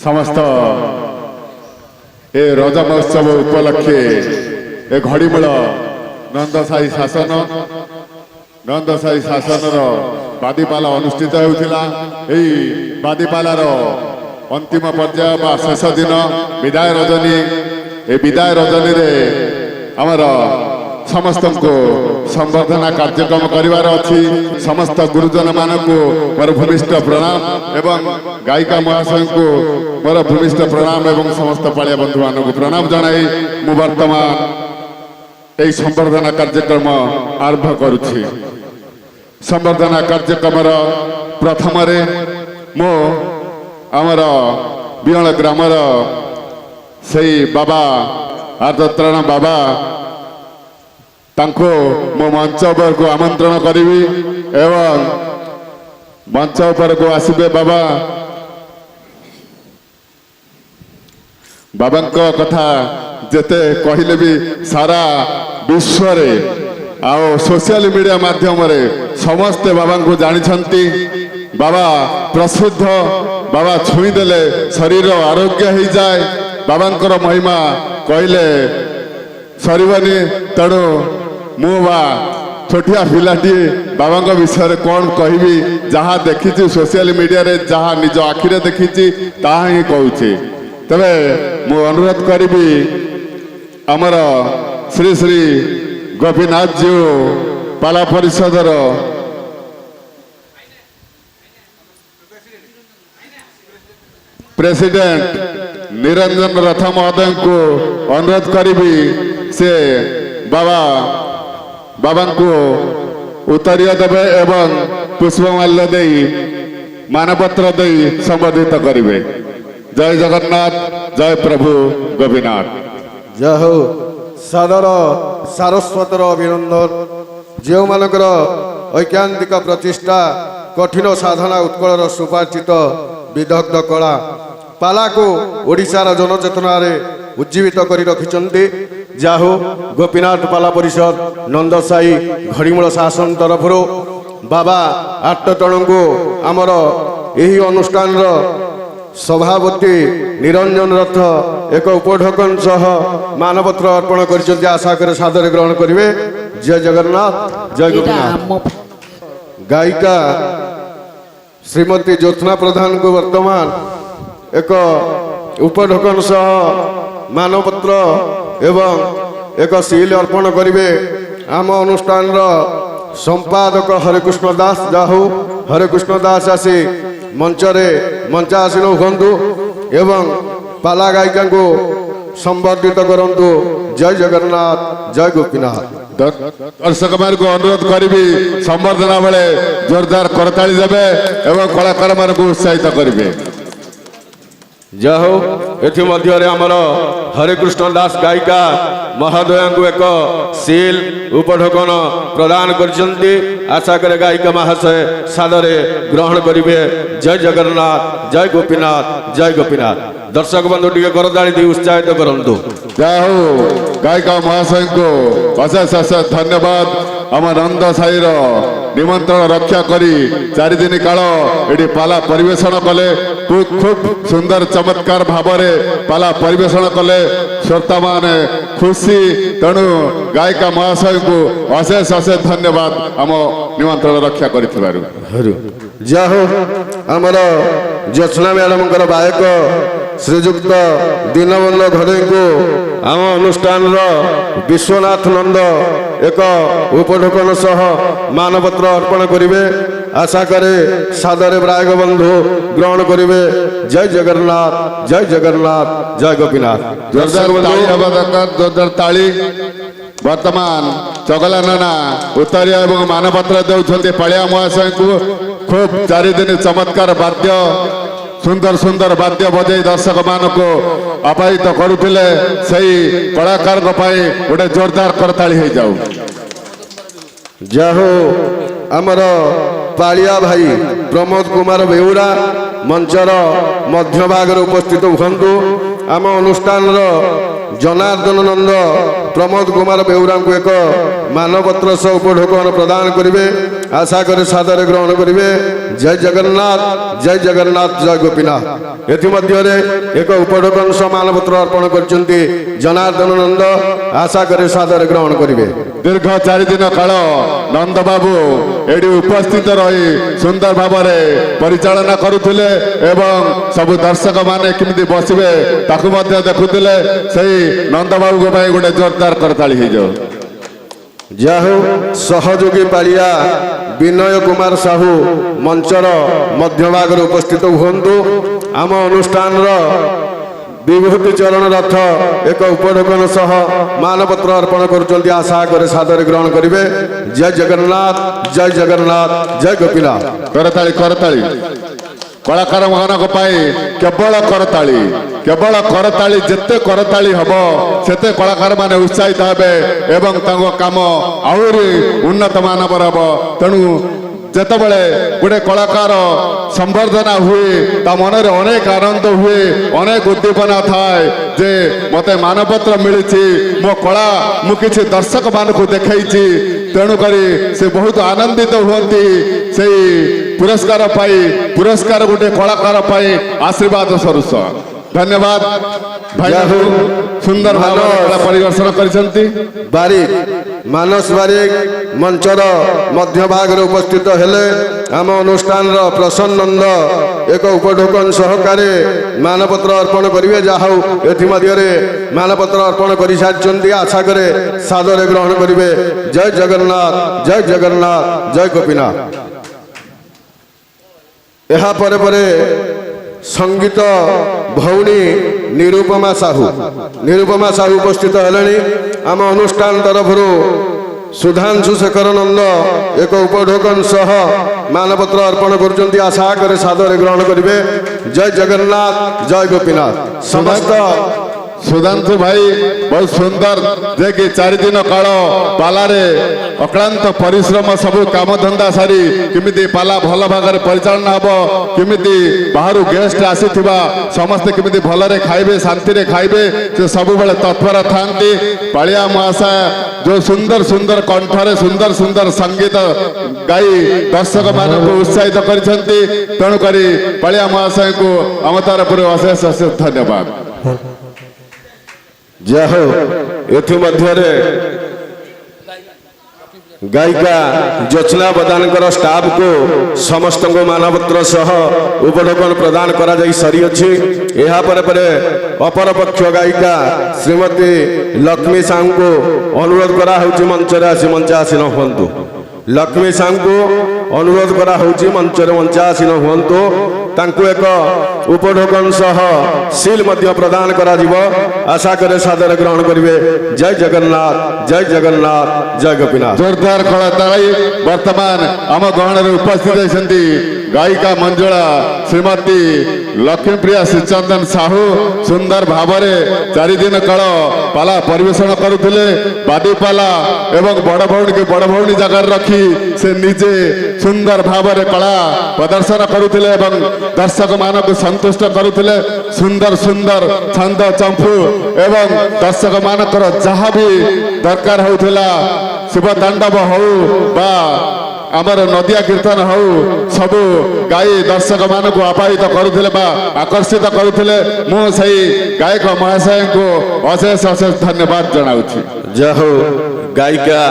समस्त ए रज महोत्सव उपलक्षे ए घड़ीमूल नंदसाई शासन नंदसाई शासन बादीपाला अनुष्ठित होता बादीपालार अंतिम पर्याय बा शेष दिन विदाय रजनी ए विदाय रजनी रे आमर समस्त को संवर्धना कार्यक्रम करिवार अछि। समस्त गुरुजन मानक मोर भूमिष्ठ प्रणाम एवं गायिका महाशय को मोर भूमिष्ठ प्रणाम एवं समस्त पालिया बंधु मानक प्रणाम जनाई मु वर्तमान एई संवर्धना कार्यक्रम आरंभ करुछि। संवर्धना कार्यक्रम प्रथम रे मो आमर बियण ग्रामर सेई बाबा आर्द्रत्राण बाबा तांको मो मंच पर को आमंत्रण करी एवं मंच पर को आसबे बाबा बाबा कथा जेते कहले भी सारा विश्व रे आओ सोशल मीडिया माध्यम रे समस्ते बाबा को जानी बाबा प्रसिद्ध बाबा छुई देले शरीर आरोग्य हो जाए बाबा महिमा कहले सरबनी तेणु मुआ छोटिया पिलाटी बाबा विषय कौन कहबी जहाँ देखी सोशल मीडिया रे जहाँ निज आखिरे देखी ही कहूँ तबे मु अनुरोध करी आमर श्री श्री गोपीनाथ जी पाला परिषदर प्रेसिडेंट निरंजन रथ महोदय को अनुरोध करी से बाबा को उत्तरीय देवे एवं पुष्पमाल्य दे मानपत्र दे संबोधित करेंगे। जय जगन्नाथ जय प्रभु गोपीनाथ जय हो सादर सारस्वतर अभिनंदन जो मानकर ऐकांतिक प्रतिष्ठा कठिन साधना उत्कलर सुपार्जित विदग्ध कला पाला को ओडिशार जनचेतना रे उज्जीवित करी रखिचंती। जाहो गोपीनाथ पाला परिषद नंदसाई घड़ीमूल शासन तरफ बाबा 8 जन को आमर यही अनुष्ठान सभापति निरंजन रथ एक उपढकन सह मानपत्र अर्पण कर आशा कर सादर ग्रहण करेंगे। जय जगन्नाथ जय गोपीनाथ। गायिका श्रीमती ज्योत्ना प्रधान को वर्तमान एक उपढकन सह मानपत्र एवं एक सील अर्पण करेंगे। आम अनुष्ठान संपादक हरेकृष्ण दास जाहू हरेकृष्ण दास आसी मंचासीन हुंतु एवं पाला गायिका को संबर्धित करंतु। जय जगन्नाथ जय गोपीनाथ। दर्शक मान को अनुरोध करी संबर्धना बेले जोरदार करताली देवे एवं कलाकार मान को उत्साहित करेंगे। जय हो एथि मध्य आमर हरेकृष्ण दास गायिका महोदय को एक सील उपढकन प्रदान करछंती। आशा करे गायिका महाशय सादरे ग्रहण करेंगे। जय जगन्नाथ जय गोपीनाथ जय गोपीनाथ। दर्शक बंधु टी करताली दी उत्साहित करंतु। जय हो गायिका महाशय को अशेष अशेष धन्यवाद। आम नंदसाई निमंत्रण रक्षा करी 4 दिन काल ये पाला परिवेशन कले खूब सुंदर चमत्कार भाव में पाला परिवेशन कले श्रोता माने खुशी। तेणु गायिका महाशय को अशेष अशेष धन्यवाद आम निमंत्रण रक्षा कर। जय हो आमर ज्योत्ना मैडम गायक श्रीजुक्त दीनबंधु घड़ई को आम अनुष्ठान विश्वनाथ नंद एक उपढकन सह मानपत्र अर्पण करेंगे। आशा करे सादरे ब्रायक बंधु ग्रहण करेंगे। जय जगन्नाथ जय जगन्नाथ जय गोपीनाथ। जोरदार ताली वर्तमान चगला नाना उत्तरीय एवं मानपत्र देउछन्ते पालिया महाशय को खूब 4 दिन चमत्कार वाद्य सुंदर सुंदर वाद्य बजाई दर्शक मान को अपाहित करुले सही कलाकार गोटे जोरदार करताली हो जाऊ। जय हो आमर पालिया भाई प्रमोद कुमार बेउरा मंचर मध्य भाग उपस्थित हुंतु। आम अनुष्ठान ଜନାର୍ଦ୍ଦନ ନନ୍ଦ ପ୍ରମୋଦ କୁମାର ବେଉରାଙ୍କୁ ଏକ ମାନପତ୍ର ସହ ଉପଢୌକନ ପ୍ରଦାନ କରିବେ। ଆଶା କରି ସାଦରେ ଗ୍ରହଣ କରିବେ। ଜୟ ଜଗନ୍ନାଥ, ଜୟ ଜଗନ୍ନାଥ, ଜୟ ଗୋପୀନାଥ। ଏଥିମଧ୍ୟରେ ଏକ ଉପଢୌକନ ସହ ମାନପତ୍ର ଅର୍ପଣ କରିଛନ୍ତି ଜନାର୍ଦ୍ଦନ ନନ୍ଦ। ଆଶା କରି ସାଦରେ ଗ୍ରହଣ କରିବେ। ଦୀର୍ଘ 4 ଦିନ କାଳ ନନ୍ଦ ବାବୁ ଏଠି ଉପସ୍ଥିତ ରହି ସୁନ୍ଦର ଭାବରେ ପରିଚାଳନା କରୁଥିଲେ ଏବଂ ସବୁ ଦର୍ଶକ ମାନେ କେମିତି ବସିବେ ତାକୁ ମଧ୍ୟ ଦେଖୁଥିଲେ। ସେଇ ନନ୍ଦ ବାବୁଙ୍କ ପାଇଁ ଗୋଟେ ଜୋରଦାର କରତାଳି ହେଇଯାଉ। ଯାହା ହଉ ସହଯୋଗୀ ପାଳିଆ ବିନୟ କୁମାର ସାହୁ ମଞ୍ଚର ମଧ୍ୟଭାଗରେ ଉପସ୍ଥିତ ହୁଅନ୍ତୁ। ଆମ ଅନୁଷ୍ଠାନର ବିଭୂତି ଚରଣ ରଥ ଏକ ଉପଢୌକନ ସହ ମାନପତ୍ର ଅର୍ପଣ କରୁଛନ୍ତି। ଆଶା କରି ସାଦରେ ଗ୍ରହଣ କରିବେ। ଜୟ ଜଗନ୍ନାଥ, ଜୟ ଜଗନ୍ନାଥ, ଜୟ ଗୋପୀନାଥ। କରତାଳି କରତାଳି କଳାକାର ମାନଙ୍କ ପାଇଁ କେବଳ କରତାଳି, କେବଳ କରତାଳି। ଯେତେ କରତାଳି ହବ ସେତେ କଳାକାର ମାନେ ଉତ୍ସାହିତ ହେବେ ଏବଂ ତାଙ୍କ କାମ ଆହୁରି ଉନ୍ନତ ମାନବର ହବ। ତେଣୁ ଯେତେବେଳେ ଗୋଟେ କଳାକାର ସମ୍ବର୍ଦ୍ଧନା ହୁଏ ତା ମନରେ ଅନେକ ଆନନ୍ଦ ହୁଏ, ଅନେକ ଉଦ୍ଦୀପନା ଥାଏ ଯେ ମୋତେ ମାନପତ୍ର ମିଳିଛି, ମୋ କଳା ମୁଁ କିଛି ଦର୍ଶକ ମାନଙ୍କୁ ଦେଖେଇଛି। ତେଣୁକରି ସେ ବହୁତ ଆନନ୍ଦିତ ହୁଅନ୍ତି ସେଇ ପୁରସ୍କାର ପାଇ। ପୁରସ୍କାର ଗୋଟେ କଳାକାର ପାଇଁ ଆଶୀର୍ବାଦ ସ୍ୱରୂପ। ଧନ୍ୟବାଦ ଭାଇ, ସୁନ୍ଦର ଭାବରେ କଳା ପରିଦର୍ଶନ କରିଛନ୍ତି। ବାରିକ ମାନସ ବାରିକ ମଞ୍ଚର ମଧ୍ୟଭାଗରେ ଉପସ୍ଥିତ ହେଲେ। ଆମ ଅନୁଷ୍ଠାନର ପ୍ରସନ୍ନ ନନ୍ଦ ଏକ ଉପଢୌକନ ସହକାରେ ମାନପତ୍ର ଅର୍ପଣ କରିବେ। ଯାହା ହଉ ଏଥିମଧ୍ୟରେ ମାନପତ୍ର ଅର୍ପଣ କରିସାରିଛନ୍ତି। ଆଶା କରେ ସାଦରେ ଗ୍ରହଣ କରିବେ। ଜୟ ଜଗନ୍ନାଥ, ଜୟ ଜଗନ୍ନାଥ, ଜୟ ଗୋପୀନାଥ। ଏହା ପରେ ପରେ ସଙ୍ଗୀତ ଭଉଣୀ ନିରୁପମା ସାହୁ ଉପସ୍ଥିତ ହେଲେଣି। ଆମ ଅନୁଷ୍ଠାନ ତରଫରୁ ସୁଧାଂଶୁ ଶେଖର ନନ୍ଦ ଏକ ଉପଢୌକନ ସହ ମାନପତ୍ର ଅର୍ପଣ କରୁଛନ୍ତି। ଆଶା କରି ସାଦରେ ଗ୍ରହଣ କରିବେ। ଜୟ ଜଗନ୍ନାଥ, ଜୟ ଗୋପୀନାଥ। ସମସ୍ତ ସୁଧାଂଶୁ ଭାଇ ବହୁତ ସୁନ୍ଦର ଯେ କି 4 ଦିନ କାଳ ପାଲାରେ ଅକ୍ଳାନ୍ତ ପରିଶ୍ରମ ସବୁ କାମ ଧନ୍ଦା ସାରି କେମିତି ପାଲା ଭଲ ଭାବରେ ପରିଚାଳନା ହେବ, କେମିତି ବାହାରୁ ଗେଷ୍ଟ ଆସିଥିବା ସମସ୍ତେ କେମିତି ଭଲରେ ଖାଇବେ, ଶାନ୍ତିରେ ଖାଇବେ, ସେ ସବୁବେଳେ ତତ୍ପର ଥାନ୍ତି। ପାଳିଆ ମହାଶୟ ଯୋଉ ସୁନ୍ଦର ସୁନ୍ଦର କଣ୍ଠରେ ସୁନ୍ଦର ସୁନ୍ଦର ସଙ୍ଗୀତ ଗାଇ ଦର୍ଶକ ମାନଙ୍କୁ ଉତ୍ସାହିତ କରିଛନ୍ତି। ତେଣୁକରି ପାଳିଆ ମହାଶୟଙ୍କୁ ଆମ ତରଫରୁ ଅଶେଷ ଅଶେଷ ଧନ୍ୟବାଦ। ଯାହା ହଉ ଏଥିମଧ୍ୟରେ ଗାୟିକା ଜ୍ୟୋତ୍ସ୍ନା ପ୍ରଧାନଙ୍କର ଷ୍ଟାଫକୁ ସମସ୍ତଙ୍କୁ ମାନପତ୍ର ସହ ଉପଢୌକନ ପ୍ରଦାନ କରାଯାଇ ସାରିଅଛି। ଏହା ପରେ ପରେ ଅପରପକ୍ଷ ଗାୟିକା ଶ୍ରୀମତୀ ଲକ୍ଷ୍ମୀ ସାହୁଙ୍କୁ ଅନୁରୋଧ କରାହେଉଛି ମଞ୍ଚରେ ଆସୀନ ହୁଅନ୍ତୁ। ଲକ୍ଷ୍ମୀ ସାହୁଙ୍କୁ ଅନୁରୋଧ କରାହେଉଛି ମଞ୍ଚରେ ଆସୀନ ହୁଅନ୍ତୁ। ତାଙ୍କୁ ଏକ ଉପଢୌକନ ସହ ସିଲ୍ ମଧ୍ୟ ପ୍ରଦାନ କରାଯିବ। ଆଶା କରେ ସାଦରେ ଗ୍ରହଣ କରିବେ। ଜୟ ଜଗନ୍ନାଥ, ଜୟ ଜଗନ୍ନାଥ, ଜୟ ଗୋପୀନାଥ। ଜୋରଦାର କଳାତାଳି। ବର୍ତ୍ତମାନ ଆମ ଗହଣରେ ଉପସ୍ଥିତ ଅଛନ୍ତି ଗାୟିକା ମଞ୍ଜୁଳା ଶ୍ରୀମତୀ ଲକ୍ଷ୍ମୀପ୍ରିୟା ଶ୍ରୀଚନ୍ଦନ ସାହୁ। ସୁନ୍ଦର ଭାବରେ 4 ଦିନ କାଳ ପାଲା ପରିବେଷଣ କରୁଥିଲେ। ବାଦି ପାଲା ଏବଂ ବଡ଼ ଭଉଣୀକୁ ବଡ଼ ଭଉଣୀ ଜାଗାରେ ରଖି ସେ ନିଜେ ସୁନ୍ଦର ଭାବରେ କଳା ପ୍ରଦର୍ଶନ କରୁଥିଲେ ଏବଂ ଦର୍ଶକ ମାନଙ୍କୁ ସନ୍ତୁଷ୍ଟ କରୁଥିଲେ। ସୁନ୍ଦର ସୁନ୍ଦର ଛନ୍ଦ ଚମ୍ପୁ ଏବଂ ଦର୍ଶକ ମାନଙ୍କର ଯାହା ବି ଦରକାର ହେଉଥିଲା, ଶିବ ତାଣ୍ଡବ ହଉ ବା ଆମର ନଦିଆ କୀର୍ତ୍ତନ ହଉ, ସବୁ ଗାଇ ଦର୍ଶକ ମାନଙ୍କୁ ଆପାହିତ କରୁଥିଲେ ବା ଆକର୍ଷିତ କରୁଥିଲେ। ମୁଁ ସେଇ ଗାୟକ ମହାଶୟଙ୍କୁ ଅଶେଷ ଅଶେଷ ଧନ୍ୟବାଦ ଜଣାଉଛି। ଯାହା ହଉ ଗାୟିକା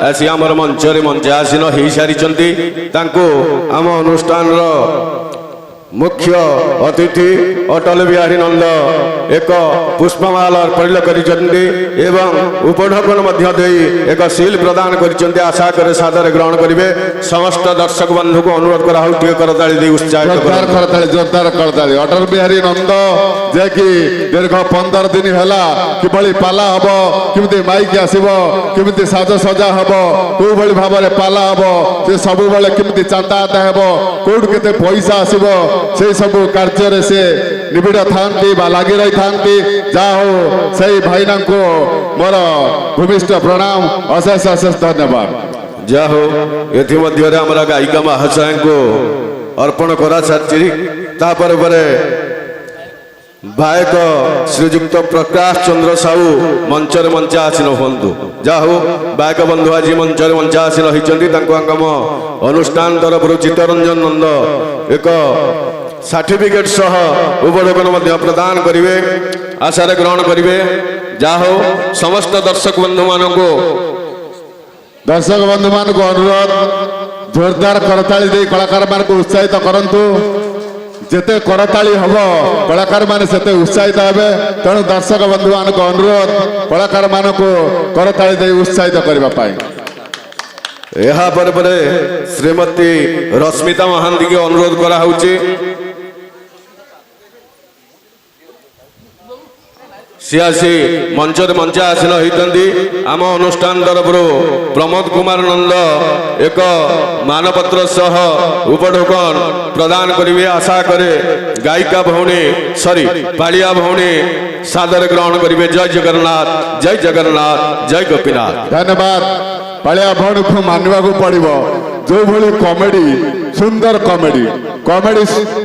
ଆସି ଆମର ମଞ୍ଚାସୀନ ହେଇସାରିଛନ୍ତି। ତାଙ୍କୁ ଆମ ଅନୁଷ୍ଠାନର ମୁଖ୍ୟ ଅତିଥି ଅଟଳ ବିହାରୀ ନନ୍ଦ ଏକ ପୁଷ୍ପମାଳ ଅର୍ପଣ କରିଛନ୍ତି ଏବଂ ଉପଢୌକନ ମଧ୍ୟ ଦେଇ ଏକ ସିଲ୍ ପ୍ରଦାନ କରିଛନ୍ତି। ଆଶା କରେ ସାଦରେ ଗ୍ରହଣ କରିବେ। ସମସ୍ତ ଦର୍ଶକ ବନ୍ଧୁଙ୍କୁ ଅନୁରୋଧ କରାହେଉଛି ଟିକେ କରତାଳି ଦେଇ ଉତ୍ସାହିତ ଜୋରଦାର କରତାଳି। ଅଟଳ ବିହାରୀ ନନ୍ଦ ଯେ କି ଦୀର୍ଘ 15 ଦିନ ହେଲା କିଭଳି ପାଲା ହବ, କେମିତି ମାଇକି ଆସିବ, କେମିତି ସାଜସଜା ହବ, କୋଉଭଳି ଭାବରେ ପାଲା ହବ, ସେ ସବୁବେଳେ କେମିତି ଚାନ୍ଦା ଆଦାୟ ହେବ, କୋଉଠୁ କେତେ ପଇସା ଆସିବ, ସେଇ ସବୁ କାର୍ଯ୍ୟରେ ସେ ନିବିଡ଼ ଥାନ୍ତି ବା ଲାଗି ରହିଥାନ୍ତି। ଯାହା ହଉ ସେଇ ଭାଇନାଙ୍କୁ ମୋର ଭୂମିଷ୍ଠ ପ୍ରଣାମ, ଅଶେଷ ଅଶେଷ ଧନ୍ୟବାଦ। ଯାହା ହଉ ଏଥିମଧ୍ୟରେ ଆମର ଗାୟିକା ମହାଶୟଙ୍କୁ ଅର୍ପଣ କରାସାରିଛି। ତାପରେ ପରେ गायक श्रीजुक्त प्रकाश चंद्र साहू मंचर मंचा आसीन हुंतु जा हो गायक बंधु आज मंचर मंचा आसीन होइचंती तांको आंगम अनुष्ठान तरफ चित्तरंजन नंद एक सर्टिफिकेट सह उपढोकन मध्य प्रदान करिवे आशा ग्रहण करिवे जा हो समस्त दर्शक बंधु मानको अनुरोध जोरदार करताली दे कलाकार मान को उत्साहित करंतु जेते करताली हब कलाकार माने सेते उत्साहित हेबे तेणु दर्शक बंधु मान को अनुरोध कलाकार मान को करताली दे उत्साहित करबा पाई यहाँ पर श्रीमती रश्मिता महांती के अनुरोध करा होउची सियासी मंचर मंचा आसीन होइतंती आम अनुष्ठान तरफ प्रमोद कुमार नंद एक मानपत्र सह उपढोकन प्रदान करिवे आशा करे गायिका भौणी सॉरी पालिया भौणी सादर ग्रहण करिवे जय जगन्नाथ जय जगन्नाथ जय गोपीनाथ धन्यवाद पालिया भौणी को मानवा को पड़िबो जो भली कॉमेडी सुंदर कॉमेडी कॉमेडी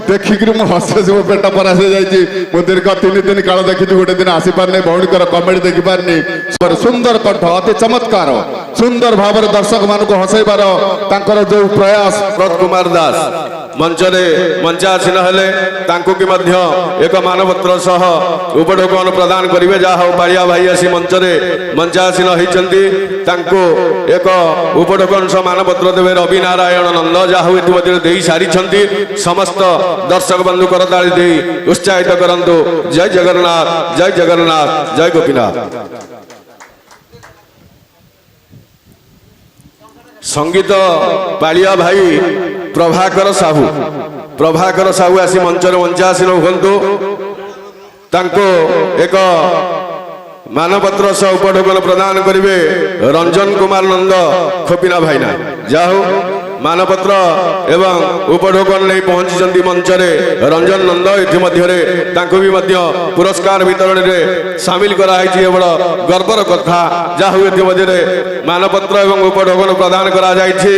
देखिक मो हसे सब पेट परासे जाइए मो दीर्घ 3 दिन काल देखी गोटे दिन आसी पारनी भौणीकर कॉमेडी देखी पारनी सुंदर कंठ अति चमत्कार सुंदर भाव दर्शक मान को हसैबार तांकर जो प्रयास प्रमोद कुमार दास मंचरे मंचा आसीन हेले तांको की मध्य एक मानपत्र सह उपढोकन प्रदान करिवे जा हो पालिया भाई आसी मंचरे मंचा आसीन होइचंती तांको एक उपढोकन सह मानपत्र देवे रवि नारायण नंद जा हो इतिमध्ये देई सारी छंती समस्त दर्शक बंधु करताली देई उत्साहित करंतु जय जगन्नाथ जय गोपीनाथ संगीत पालिया भाई प्रभाकर साहू आसी मंचर मंचा आसीन हुंतु तांको एक मानपत्र सह उपढोकन प्रदान करिवे रंजन कुमार नंद खोपिना भाईना जाहु मानपत्र एवं उपढोकन नहीं पहुंची मंचरे रंजन नंद इतिमध्ये तांको भी मध्य पुरस्कार वितरण में सामिल कराई बड़ गर्वर कथा जाहु इतिमध्ये मानपत्र एवं उपढोकन प्रदान करा जायछि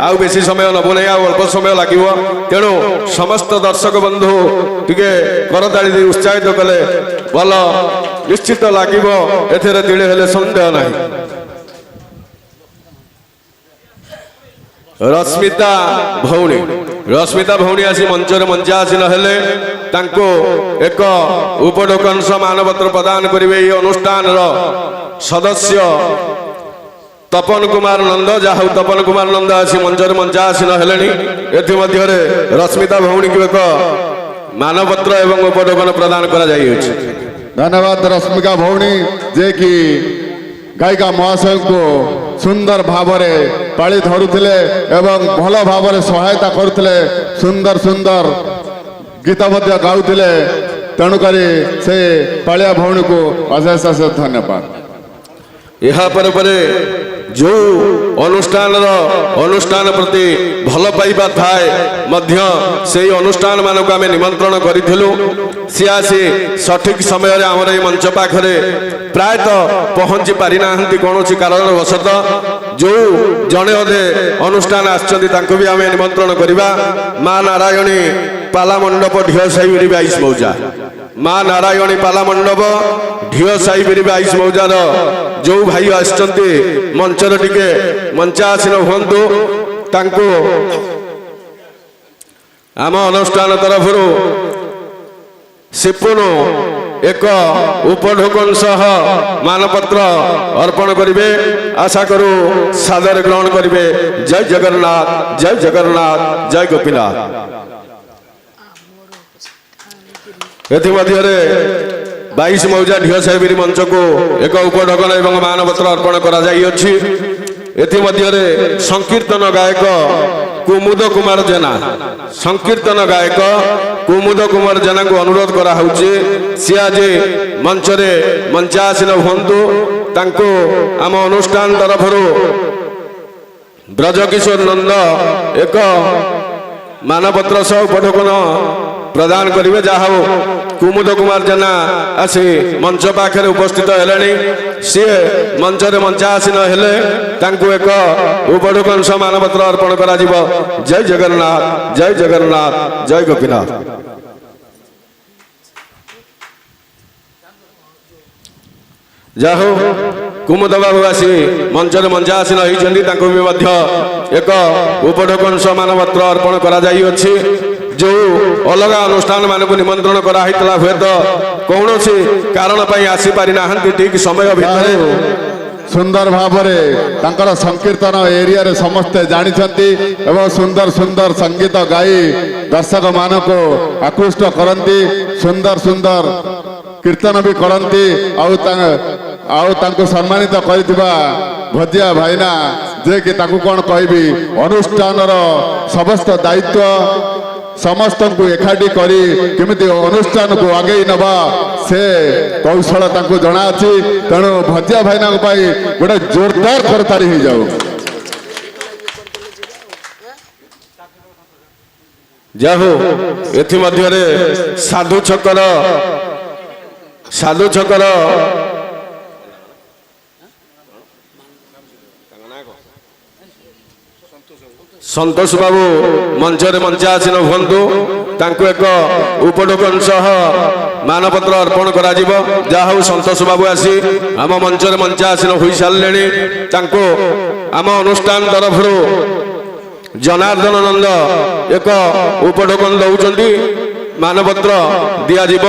आउ बेसी समय नबो नै आउ अल्प समय लागिवो तेणु समस्त दर्शक बंधु टिके करताली दे उत्साहित कले भल निश्चित लागिवो एथरे तिळे हेले संदेह नाही रश्मिता भौणी आसी मंचर मंचा आसीन हेले तांको एक उपढोकन सह मानपत्र प्रदान करिवे ई अनुष्ठान सदस्य तपन कुमार नंद जाहु तपन कुमार नंद आसी मंचर मंचा आसीन हेलेनी एथि मध्य रश्मिता भौणी को एक मानपत्र एवं उपढोकन प्रदान करा जाई अछि धन्यवाद रश्मिका भौणी जे कि गायिका महाशय को सुंदर भाव पाली धरुले एवं भल भाव सहायता करुले सुंदर सुंदर गीत गाउले तेणुकरी से पालिया भौणी को अशेष अशेष धन्यवाद यहाँ पर जो अनुष्ठान प्रति भल पाइबा थाए मध्य से अनुष्ठान मानक आम निमंत्रण करूँ सी आसी सठिक समय आमर ये मंच पाखे प्रायतः पहुँची पारि ना कौन कारण वशत जो जड़े अधे अनुष्ठान आसको भी आम निमंत्रण करवा माँ नारायणी पाला मंडप ढिओ साई 22 मौजा माँ नारायणी पाला मंडप ढिओ साई 22 मौजार जो भाई आसचंती मंचर टिके मंचा आसीन हुंतु तांको आम अनुष्ठान तरफ सिपुनु एक उपढोकन सह मानपत्र अर्पण करिवे आशा करू सादर ग्रहण करिवे जय जगन्नाथ जय गोपीनाथ एथिमध्ये 22 मौजा ढिओ साहेबरी मंच को एक उपढोकन एवं मानपत्र अर्पण करा जाई अछि एथिमध्ये संकीर्तन गायक कुमुद कुमार जेना संकीर्तन गायक कुमुद कुमार जेना को अनुरोध करा होउछि सी आज मंचरे मंचा आसीन हुंतु तांको आम अनुष्ठान तरफ ब्रजकिशोर नंद एक मानपत्र सह उपढोकन प्रदान करिवे जहा कुमुद कुमार जेना आसी मंच पाखे उपस्थित हेलेनी सी मंचरे मंचा आसीन हेले तांको एक उपढोकन सह मानपत्र अर्पण करा जिवो जय जगन्नाथ जय गोपीनाथ ଯାହା ହଉ କୁମୁଦ ବାବୁ ଆସି ମଞ୍ଚରେ ମଞ୍ଚାସୀନ ହୋଇଛନ୍ତି, ତାଙ୍କୁ ବି ମଧ୍ୟ ଏକ ଉପଢୌକନ ମାନପତ୍ର ଅର୍ପଣ କରାଯାଇଅଛି। ଯେଉଁ ଅଲଗା ଅନୁଷ୍ଠାନ ମାନଙ୍କୁ ନିମନ୍ତ୍ରଣ କରାହେଇଥିଲା, ହୁଏତ କୌଣସି କାରଣ ପାଇଁ ଆସିପାରି ନାହାନ୍ତି ଠିକ ସମୟ ଭିତରେ। ସୁନ୍ଦର ଭାବରେ ତାଙ୍କର ସଂକୀର୍ତ୍ତନ ଏରିଆରେ ସମସ୍ତେ ଜାଣିଛନ୍ତି ଏବଂ ସୁନ୍ଦର ସୁନ୍ଦର ସଙ୍ଗୀତ ଗାଇ ଦର୍ଶକ ମାନଙ୍କୁ ଆକୃଷ୍ଟ କରନ୍ତି, ସୁନ୍ଦର ସୁନ୍ଦର କୀର୍ତ୍ତନ ବି କରନ୍ତି। ଆଉ ତାଙ୍କୁ ସମ୍ମାନିତ କରିଥିବା ଭଜିଆ ଭାଇନା, ଯେ କି ତାଙ୍କୁ କ'ଣ କହିବି, ଅନୁଷ୍ଠାନର ସମସ୍ତ ଦାୟିତ୍ୱ ସମସ୍ତଙ୍କୁ ଏକାଠି କରି କେମିତି ଅନୁଷ୍ଠାନକୁ ଆଗେଇ ନେବା ସେ କୌଶଳ ତାଙ୍କୁ ଜଣାଅଛି। ତେଣୁ ଭଜିଆ ଭାଇନାଙ୍କ ପାଇଁ ଗୋଟେ ଜୋରଦାର କରତାଳି ହେଇଯାଉ। ଯାହା ହଉ ଏଥିମଧ୍ୟରେ ସାଧୁ ଛକର ସନ୍ତୋଷ ବାବୁ ମଞ୍ଚରେ ମଞ୍ଚାସୀନ ହୁଅନ୍ତୁ, ତାଙ୍କୁ ଏକ ଉପଢୌକନ ସହ ମାନପତ୍ର ଅର୍ପଣ କରାଯିବ। ଯାହା ହଉ ସନ୍ତୋଷ ବାବୁ ଆସି ଆମ ମଞ୍ଚରେ ମଞ୍ଚାସୀନ ହୋଇସାରିଲେଣି, ତାଙ୍କୁ ଆମ ଅନୁଷ୍ଠାନ ତରଫରୁ ଜନାର୍ଦ୍ଦନ ନନ୍ଦ ଏକ ଉପଢୌକନ ଦଉଛନ୍ତି, ମାନପତ୍ର ଦିଆଯିବ,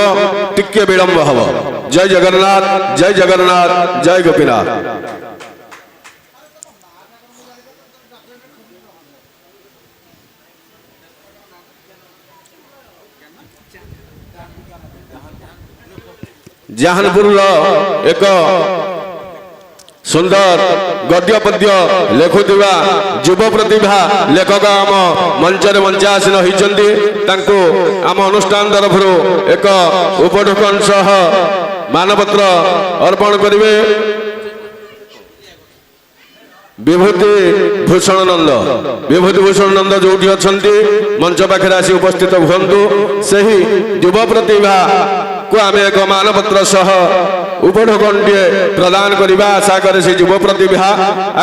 ଟିକେ ବିଳମ୍ବ ହବ। ଜୟ ଜଗନ୍ନାଥ, ଜୟ ଜଗନ୍ନାଥ, ଜୟ ଗୋପୀନାଥ। ଜାହାନପୁରର ଏକ ସୁନ୍ଦର ଗଦ୍ୟ ପଦ୍ୟ ଲେଖୁଥିବା ଯୁବ ପ୍ରତିଭା ଲେଖକ ଆମ ମଞ୍ଚରେ ମଞ୍ଚାସୀନ ହୋଇଛନ୍ତି, ତାଙ୍କୁ ଆମ ଅନୁଷ୍ଠାନ ତରଫରୁ ଏକ ଉପଢୌକନ ସହ ମାନପତ୍ର ଅର୍ପଣ କରିବେ। ବିଭୂତି ଭୂଷଣ ନନ୍ଦ ଯୋଉଠି ଅଛନ୍ତି ମଞ୍ଚ ପାଖରେ ଆସି ଉପସ୍ଥିତ ହୁଅନ୍ତୁ। ସେହି ଯୁବ ପ୍ରତିଭା କୁ ଆମେ ଏକ ମାନପତ୍ର ସହ ଉପଢୌକନଟିଏ ପ୍ରଦାନ କରିବା ଆଶା କରେ। ସେ ଯୁବ ପ୍ରତିଭା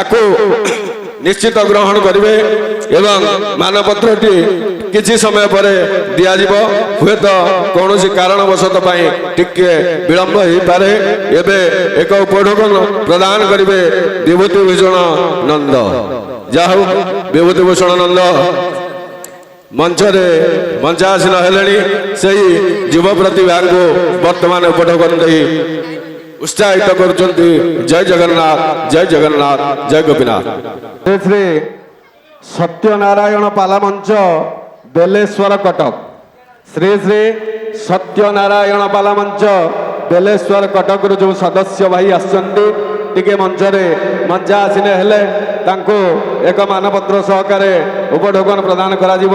ଆକୁ ନିଶ୍ଚିତ ଗ୍ରହଣ କରିବେ ଏବଂ ମାନପତ୍ରଟି କିଛି ସମୟ ପରେ ଦିଆଯିବ। ହୁଏତ କୌଣସି କାରଣବଶତଃ ପାଇଁ ଟିକେ ବିଳମ୍ବ ହେଇପାରେ। ଏବେ ଏକ ଉପଢୌକନ ପ୍ରଦାନ କରିବେ ବିଭୂତି ଭୂଷଣ ନନ୍ଦ। ଯାହା ହଉ ବିଭୂତି ଭୂଷଣ ନନ୍ଦ ମଞ୍ଚରେ ମଞ୍ଚାସୀନ ହେଲେଣି, ସେହି ଯୁବ ପ୍ରତିଭାଙ୍କୁ ବର୍ତ୍ତମାନ ଉପଢୌକନ ଦେଇ ଉତ୍ସାହିତ କରୁଛନ୍ତି। ଜୟ ଜଗନ୍ନାଥ, ଜୟ ଜଗନ୍ନାଥ, ଜୟ ଗୋପୀନାଥ। ଶ୍ରୀ ସତ୍ୟନାରାୟଣ ପାଲାମଞ୍ଚ ବେଲେଶ୍ୱର କଟକ, ଶ୍ରୀ ଶ୍ରୀ ସତ୍ୟନାରାୟଣ ପାଲାମଞ୍ଚ ବେଲେଶ୍ୱର କଟକରୁ ଯେଉଁ ସଦସ୍ୟ ଭାଇ ଆସିଛନ୍ତି, ଟିକେ ମଞ୍ଚରେ ମଞ୍ଚାସୀନ ହେଲେ ତାଙ୍କୁ ଏକ ମାନପତ୍ର ସହକାରେ ଉପଢୌକନ ପ୍ରଦାନ କରାଯିବ।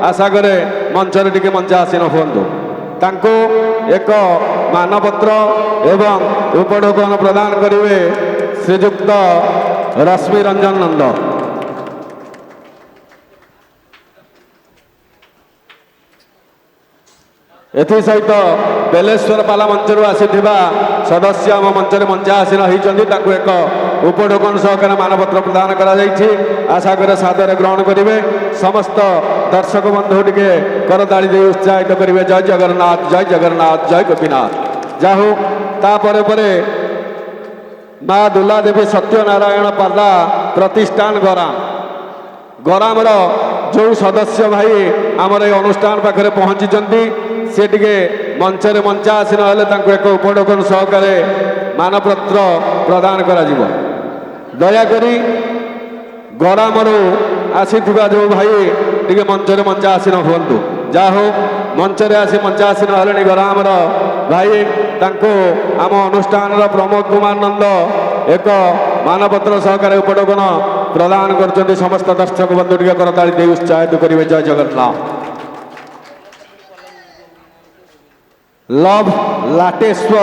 ଆଶା କରେ ମଞ୍ଚରେ ଟିକେ ମଞ୍ଚାସୀନ ହୁଅନ୍ତୁ। ତାଙ୍କୁ ଏକ ମାନପତ୍ର ଏବଂ ଉପଢୌକନ ପ୍ରଦାନ କରିବେ ଶ୍ରୀଯୁକ୍ତ ରଶ୍ମି ରଞ୍ଜନ ନନ୍ଦ। ଏଥିସହିତ ବେଲେଶ୍ୱର ପାଲା ମଞ୍ଚରୁ ଆସିଥିବା ସଦସ୍ୟ ଆମ ମଞ୍ଚରେ ମଞ୍ଚାସୀନ ହୋଇଛନ୍ତି, ତାଙ୍କୁ ଏକ ଉପଢୌକନ ସହକାରେ ମାନପତ୍ର ପ୍ରଦାନ କରାଯାଇଛି। ଆଶା କରେ ସାଦରେ ଗ୍ରହଣ କରିବେ। ସମସ୍ତ ଦର୍ଶକ ବନ୍ଧୁ ଟିକେ କରତାଳି ଦେଇ ଉତ୍ସାହିତ କରିବେ। ଜୟ ଜଗନ୍ନାଥ, ଜୟ ଜଗନ୍ନାଥ, ଜୟ ଗୋପୀନାଥ। ଯାହା ହଉ ତାପରେ ପରେ ମା ଦୁଲା ଦେବୀ ସତ୍ୟନାରାୟଣ ପାଲା ପ୍ରତିଷ୍ଠାନ ଗରାମର ଯେଉଁ ସଦସ୍ୟ ଭାଇ ଆମର এই ଅନୁଷ୍ଠାନ ପାଖରେ ପହଞ୍ଚିଛନ୍ତି, ସେ ଟିକେ ମଞ୍ଚରେ ମଞ୍ଚାସୀନ ହେଲେ ତାଙ୍କୁ ଏକ ଉପଢୌକନ ସହକାରେ ମାନପତ୍ର ପ୍ରଦାନ କରାଯିବ। ଦୟାକରି ଗରାମରୁ ଆସିଥିବା ଯେଉଁ ଭାଇ ଟିକେ ମଞ୍ଚରେ ମଞ୍ଚାସୀନ ହୁଅନ୍ତୁ। ଯାହା ହଉ ମଞ୍ଚରେ ଆସି ମଞ୍ଚାସୀନ ହେଲେଣି ଗରାମର ଭାଇ, ତାଙ୍କୁ ଆମ ଅନୁଷ୍ଠାନର ପ୍ରମୋଦ କୁମାର ନନ୍ଦ ଏକ ମାନପତ୍ର ସହକାରେ ଉପଢୌକନ ପ୍ରଦାନ କରୁଛନ୍ତି। ସମସ୍ତ ଦର୍ଶକ ବନ୍ଧୁ ଟିକେ କରତାଳି ଦେଇ ଉତ୍ସାହିତ କରିବେ। ଜୟ ଜଗନ୍ନାଥ। ଲଭ୍ ଲାଟେଶ୍ୱର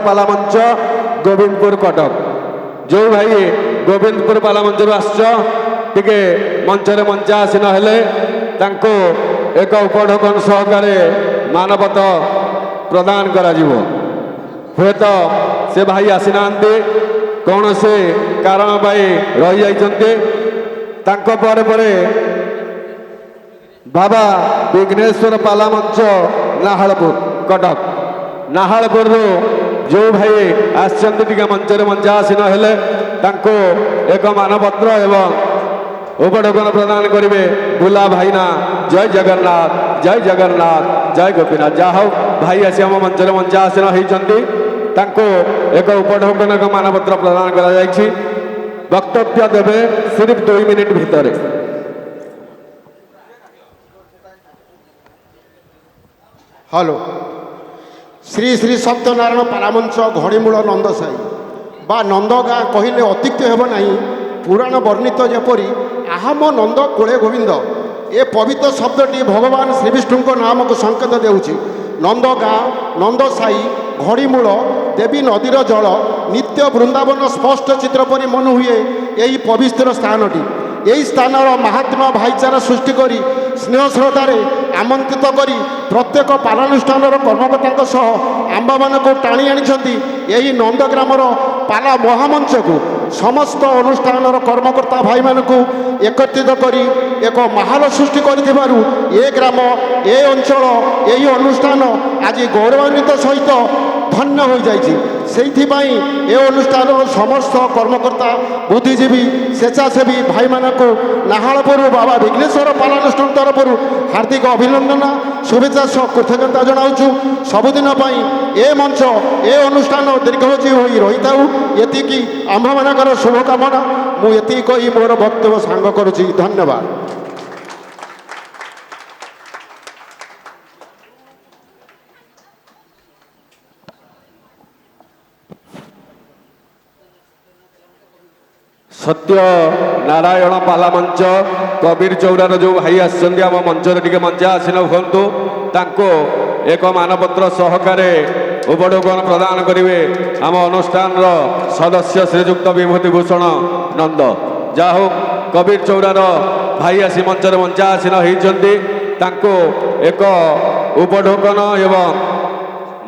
ପାଲାମଞ୍ଚ ଗୋବିନ୍ଦପୁର କଟକ। ଯେଉଁ ଭାଇ ଗୋବିନ୍ଦପୁର ପାଲାମଞ୍ଚରୁ ଆସିଛ, ଟିକେ ମଞ୍ଚରେ ମଞ୍ଚାସୀନ ହେଲେ ତାଙ୍କୁ ଏକ ଉପଢୌକନ ସହକାରେ ମାନପତ୍ର ପ୍ରଦାନ କରାଯିବ। ହୁଏତ ସେ ଭାଇ ଆସିନାହାନ୍ତି, କୌଣସି କାରଣ ପାଇଁ ରହିଯାଇଛନ୍ତି। ତାଙ୍କ ପରେ ପରେ ବାବା ବିଘ୍ନେଶ୍ୱର ପାଲାମଞ୍ଚ ନାହାଳପୁର କଟକ, ନାହାଳପୁରରୁ ଯେଉଁ ଭାଇ ଆସିଛନ୍ତି ଟିକେ ମଞ୍ଚରେ ମଞ୍ଚାସୀନ ହେଲେ ତାଙ୍କୁ ଏକ ମାନପତ୍ର ଏବଂ ଉପଢୌକନ ପ୍ରଦାନ କରିବେ। ବୁଲା ଭାଇନା ଜୟ ଜଗନ୍ନାଥ, ଜୟ ଜଗନ୍ନାଥ, ଜୟ ଗୋପୀନାଥ। ଯାହା ହଉ ଭାଇ ଆସି ଆମ ମଞ୍ଚରେ ମଞ୍ଚାସୀନ ହେଇଛନ୍ତି, ତାଙ୍କୁ ଏକ ଉପଢୌକନ ଏକ ମାନପତ୍ର ପ୍ରଦାନ କରାଯାଇଛି। ବକ୍ତବ୍ୟ ଦେବେ ସିରିଫ 2 ମିନିଟ୍ ଭିତରେ। ହ୍ୟାଲୋ। ଶ୍ରୀ ଶ୍ରୀ ସତ୍ୟନାରାୟଣ ପାରାମଞ୍ଚ ଘଡ଼ିମୂଳ ନନ୍ଦସାହି ବା ନନ୍ଦଗାଁ କହିଲେ ଅତ୍ୟୁକ୍ତି ହେବ ନାହିଁ। ପୁରାଣ ବର୍ଣ୍ଣିତ ଯେପରି ଆହମ ନନ୍ଦ କୋଳେ ଗୋବିନ୍ଦ, ଏ ପବିତ୍ର ଶବ୍ଦଟି ଭଗବାନ ଶ୍ରୀବିଷ୍ଣୁଙ୍କ ନାମକୁ ସଂକେତ ଦେଉଛି। ନନ୍ଦଗାଁ, ନନ୍ଦସାହି, ଘଡ଼ିମୂଳ, ଦେବୀ ନଦୀର ଜଳ, ନିତ୍ୟ ବୃନ୍ଦାବନ ସ୍ପଷ୍ଟ ଚିତ୍ର ପରି ମନେ ହୁଏ ଏହି ପବିତ୍ର ସ୍ଥାନଟି। ଏହି ସ୍ଥାନର ମାହାତ୍ମ୍ୟ ଭାଇଚାରା ସୃଷ୍ଟି କରି ସ୍ନେହ ଶ୍ରଦ୍ଧାରେ ଆମନ୍ତ୍ରିତ କରି ପ୍ରତ୍ୟେକ ପାଲାନୁଷ୍ଠାନର କର୍ମକର୍ତ୍ତାଙ୍କ ସହ ଆମ୍ଭମାନଙ୍କୁ ଟାଣି ଆଣିଛନ୍ତି ଏହି ନନ୍ଦଗ୍ରାମର ପାଲା ମହାମଞ୍ଚକୁ। ସମସ୍ତ ଅନୁଷ୍ଠାନର କର୍ମକର୍ତ୍ତା ଭାଇମାନଙ୍କୁ ଏକତ୍ରିତ କରି ଏକ ମାହୋଲ ସୃଷ୍ଟି କରିଥିବାରୁ ଏ ଗ୍ରାମ, ଏ ଅଞ୍ଚଳ, ଏହି ଅନୁଷ୍ଠାନ ଆଜି ଗୌରବାନ୍ୱିତ ସହିତ ଧନ୍ୟ ହୋଇଯାଇଛି। ସେଇଥିପାଇଁ ଏ ଅନୁଷ୍ଠାନର ସମସ୍ତ କର୍ମକର୍ତ୍ତା, ବୁଦ୍ଧିଜୀବୀ, ସ୍ୱେଚ୍ଛାସେବୀ ଭାଇମାନଙ୍କୁ ନାହାଳପୁର ବାବା ବିଘ୍ନେଶ୍ୱର ପାଲାନୁଷ୍ଠାନ ତରଫରୁ ହାର୍ଦ୍ଦିକ ଅଭିନନ୍ଦନ, ଶୁଭେଚ୍ଛା ସହ କୃତଜ୍ଞତା ଜଣାଉଛୁ। ସବୁଦିନ ପାଇଁ ଏ ମଞ୍ଚ, ଏ ଅନୁଷ୍ଠାନ ଦୀର୍ଘଜୀବୀ ହୋଇ ରହିଥାଉ, ଏତିକି ଆମ୍ଭମାନଙ୍କର ଶୁଭକାମନା। ମୁଁ ଏତିକି କହି ମୋର ବକ୍ତବ୍ୟ ସାଙ୍ଗ କରୁଛି। ଧନ୍ୟବାଦ। ସତ୍ୟ ନାରାୟଣ ପାଲାମଞ୍ଚ କବିର ଚୌରାର ଯେଉଁ ଭାଇ ଆସିଛନ୍ତି ଆମ ମଞ୍ଚରେ ଟିକେ ମଞ୍ଚାସୀନ ହୁଅନ୍ତୁ। ତାଙ୍କୁ ଏକ ମାନପତ୍ର ସହକାରେ ଉପଢୌକନ ପ୍ରଦାନ କରିବେ ଆମ ଅନୁଷ୍ଠାନର ସଦସ୍ୟ ଶ୍ରୀଯୁକ୍ତ ବିଭୂତି ଭୂଷଣ ନନ୍ଦ। ଯାହା ହଉ କବିର ଚୌରାର ଭାଇ ଆସି ମଞ୍ଚରେ ମଞ୍ଚାସୀନ ହେଇଛନ୍ତି, ତାଙ୍କୁ ଏକ ଉପଢୌକନ ଏବଂ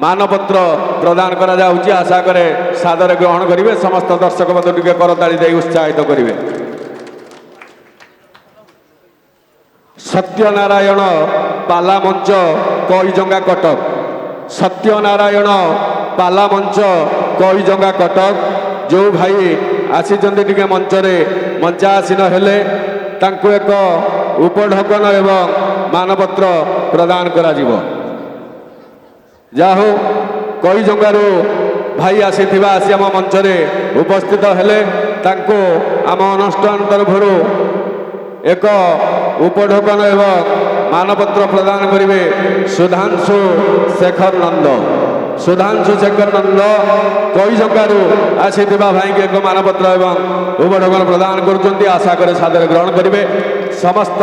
ମାନପତ୍ର ପ୍ରଦାନ କରାଯାଉଛି। ଆଶା କରେ ସାଦରେ ଗ୍ରହଣ କରିବେ। ସମସ୍ତ ଦର୍ଶକ ବନ୍ଧୁ ଟିକେ କରତାଳି ଦେଇ ଉତ୍ସାହିତ କରିବେ। ସତ୍ୟନାରାୟଣ ପାଲାମଞ୍ଚ କଇଜଙ୍ଗା କଟକ। ସତ୍ୟନାରାୟଣ ପାଲାମଞ୍ଚ କଇଜଙ୍ଗା କଟକ ଯେଉଁ ଭାଇ ଆସିଛନ୍ତି ଟିକେ ମଞ୍ଚରେ ମଞ୍ଚାସୀନ ହେଲେ ତାଙ୍କୁ ଏକ ଉପଢୌକନ ଏବଂ ମାନପତ୍ର ପ୍ରଦାନ କରାଯିବ। ଯାହା ହଉ କଇଜଙ୍ଗାରୁ ଭାଇ ଆସିଥିବା ଆସି ଆମ ମଞ୍ଚରେ ଉପସ୍ଥିତ ହେଲେ ତାଙ୍କୁ ଆମ ଅନୁଷ୍ଠାନ ତରଫରୁ ଏକ ଉପଢୌକନ ଏବଂ ମାନପତ୍ର ପ୍ରଦାନ କରିବେ ସୁଧାଂଶୁ ଶେଖର ନନ୍ଦ। ସୁଧାଂଶୁ ଶେଖର ନନ୍ଦ କଇଜଙ୍ଗାରୁ ଆସିଥିବା ଭାଇଙ୍କୁ ଏକ ମାନପତ୍ର ଏବଂ ଉପଢୌକନ ପ୍ରଦାନ କରୁଛନ୍ତି। ଆଶା କରେ ସାଦରେ ଗ୍ରହଣ କରିବେ। ସମସ୍ତ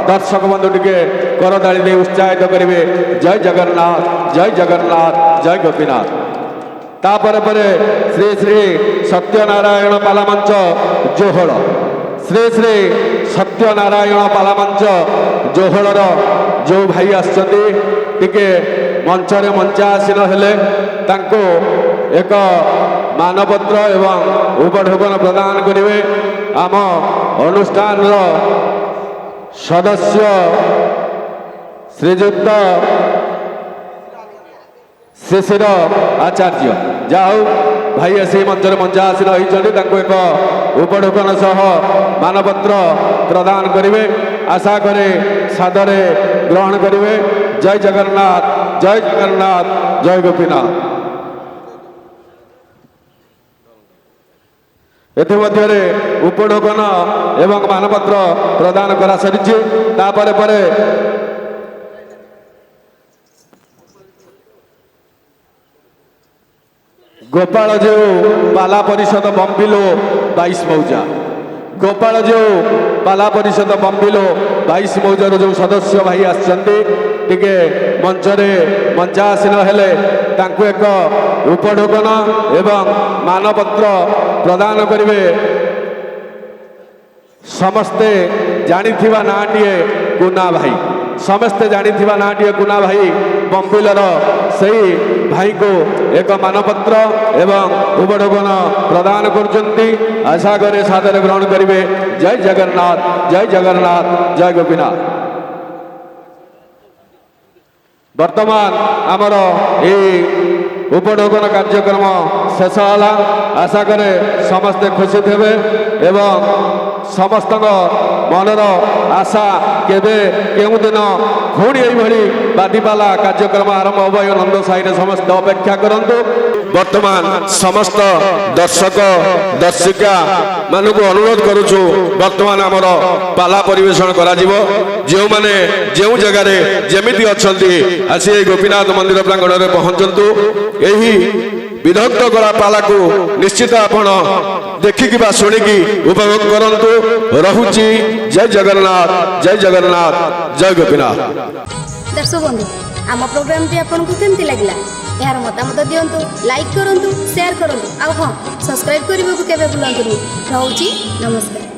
ଦର୍ଶକ ବନ୍ଧୁ ଟିକେ କରତାଳି ଦେଇ ଉତ୍ସାହିତ କରିବେ। ଜୟ ଜଗନ୍ନାଥ, ଜୟ ଜଗନ୍ନାଥ, ଜୟ ଗୋପୀନାଥ। ତାପରେ ପରେ ଶ୍ରୀ ଶ୍ରୀ ସତ୍ୟନାରାୟଣ ପାଲାମଞ୍ଚ ଜୋହଳ। ଶ୍ରୀ ଶ୍ରୀ ସତ୍ୟନାରାୟଣ ପାଲାମଞ୍ଚ ଜୋହଳର ଯେଉଁ ଭାଇ ଆସିଛନ୍ତି ଟିକେ ମଞ୍ଚରେ ମଞ୍ଚାସୀନ ହେଲେ ତାଙ୍କୁ ଏକ ମାନପତ୍ର ଏବଂ ଉପଢୌକନ ପ୍ରଦାନ କରିବେ ଆମ ଅନୁଷ୍ଠାନର ସଦସ୍ୟ ଶ୍ରୀଯୁକ୍ତ ଶିଶିର ଆଚାର୍ଯ୍ୟ। ଯାହା ହଉ ଭାଇ ଆସି ମଞ୍ଚରେ ମଞ୍ଚାସୀନ ହୋଇଛନ୍ତି, ତାଙ୍କୁ ଏକ ଉପଢୌକନ ସହ ମାନପତ୍ର ପ୍ରଦାନ କରିବେ। ଆଶା କରେ ସାଦରେ ଗ୍ରହଣ କରିବେ। ଜୟ ଜଗନ୍ନାଥ, ଜୟ ଜଗନ୍ନାଥ, ଜୟ ଗୋପୀନାଥ। ଏଥିମଧ୍ୟରେ ଉପଢୌକନ ଏବଂ ମାନପତ୍ର ପ୍ରଦାନ କରାସାରିଛି। ତାପରେ ପରେ ଗୋପାଳ ଯେଉଁ ପାଲା ପରିଷଦ ବମ୍ବିଲୋ 22 ମୌଜା। ଗୋପାଳ ଯେଉଁ ପାଲା ପରିଷଦ ବମ୍ବିଲୋ 22 ମୌଜାର ଯେଉଁ ସଦସ୍ୟ ଭାଇ ଆସିଛନ୍ତି ଟିକେ ମଞ୍ଚରେ ମଞ୍ଚାସୀନ ହେଲେ ତାଙ୍କୁ ଏକ ଉପଢୌକନ ଏବଂ ମାନପତ୍ର ପ୍ରଦାନ କରିବେ। ସମସ୍ତେ ଜାଣିଥିବା ନାଁଟିଏ କୁନା ଭାଇ। ସମସ୍ତେ ଜାଣିଥିବା ନାଁଟିଏ କୁନା ଭାଇ ବମ୍ବିଲର ସେହି ଭାଇଙ୍କୁ ଏକ ମାନପତ୍ର ଏବଂ ଉପଢୌକନ ପ୍ରଦାନ କରୁଛନ୍ତି। ଆଶା କରେ ସାଦରେ ଗ୍ରହଣ କରିବେ। ଜୟ ଜଗନ୍ନାଥ, ଜୟ ଜଗନ୍ନାଥ, ଜୟ ଗୋପୀନାଥ। ବର୍ତ୍ତମାନ ଆମର ଏହି ଉପଢୌକନ କାର୍ଯ୍ୟକ୍ରମ ଶେଷ ହେଲା। ଆଶା କରେ ସମସ୍ତେ ଖୁସି ଥିବେ ଏବଂ ସମସ୍ତଙ୍କ ମନର ଆଶା କେବେ କେଉଁଦିନ ପୁଣି ଏଇଭଳି ବାଦିପାଲା କାର୍ଯ୍ୟକ୍ରମ ଆରମ୍ଭ ହେବ ଏ ନନ୍ଦ ସାହିରେ ସମସ୍ତେ ଅପେକ୍ଷା କରନ୍ତୁ। ବର୍ତ୍ତମାନ ସମସ୍ତ ଦର୍ଶକ ଦର୍ଶିକା ମାନଙ୍କୁ ଅନୁରୋଧ କରୁଛୁ, ବର୍ତ୍ତମାନ ଆମର ପାଲା ପରିବେଷଣ କରାଯିବ। ଯେଉଁମାନେ ଯେଉଁ ଜାଗାରେ ଯେମିତି ଅଛନ୍ତି ଆସି ଏହି ଗୋପୀନାଥ ମନ୍ଦିର ପ୍ରାଙ୍ଗଣରେ ପହଞ୍ଚନ୍ତୁ। ଏହି ବିଦଗ୍ଧ କଳା ପାଲାକୁ ନିଶ୍ଚିତ ଆପଣ ଦେଖିକି ବା ଶୁଣିକି ଉପଭୋଗ କରନ୍ତୁ। ରହୁଛି ଜୟ ଜଗନ୍ନାଥ, ଜୟ ଜଗନ୍ନାଥ, ଜୟ ଗୋପୀନାଥ। ଦର୍ଶକ ବନ୍ଧୁ, ଆମ ପ୍ରୋଗ୍ରାମଟି ଆପଣଙ୍କୁ କେମିତି ଲାଗିଲା ଏହାର ମତାମତ ଦିଅନ୍ତୁ, ଲାଇକ୍ କରନ୍ତୁ, ସେୟାର କରନ୍ତୁ, ଆଉ ହଁ ସବସ୍କ୍ରାଇବ୍ କରିବାକୁ କେବେ ଭୁଲନ୍ତୁନି। ରହୁଛି, ନମସ୍କାର।